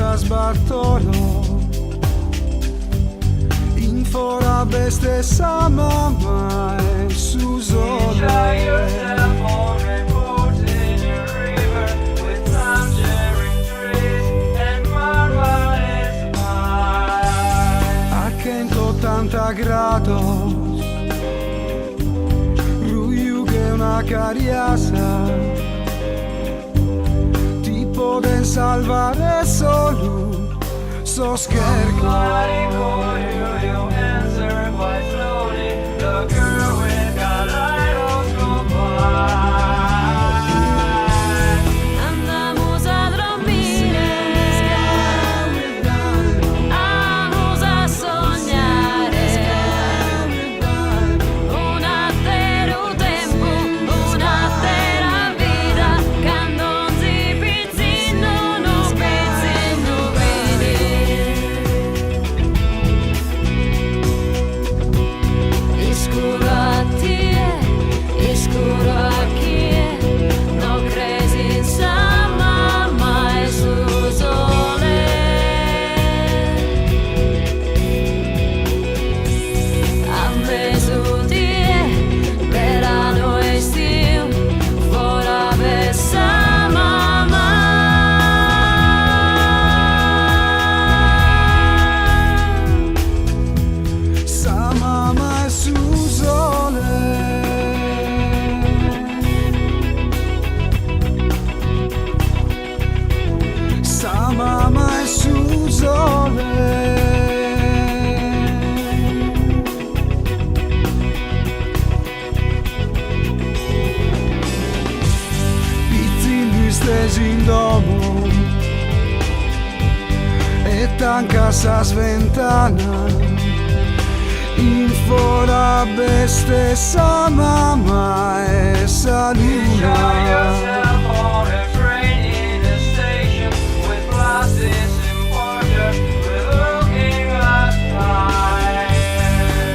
casa sbartolo in fora beste sa mamma e su sole. A 180 grados ruiu che una cariasa ti poden salvare solo so scherzo. Mamma è su sole. Pizzini stesi in domo e tanca sa sventana in fora beste sa mamma e sa luna.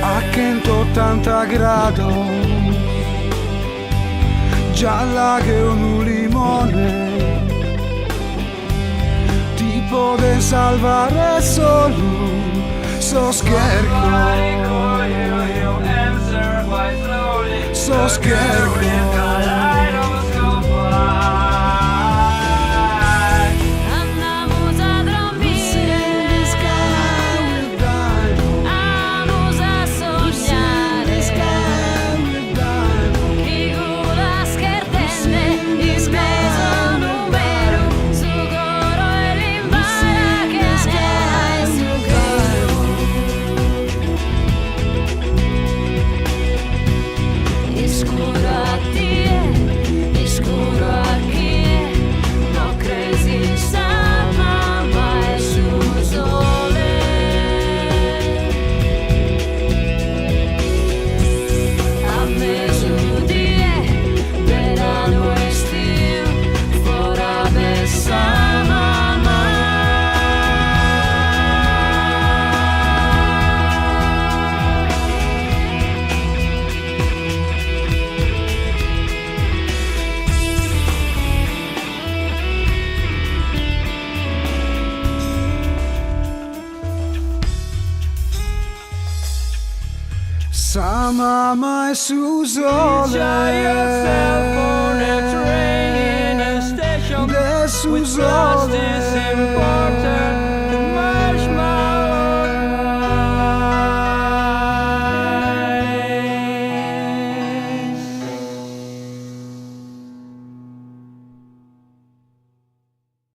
A 180 gradi gialla che un limone ti può salvare solo so scherzo, so scherzo. Sa mamma è su sole, de su sole.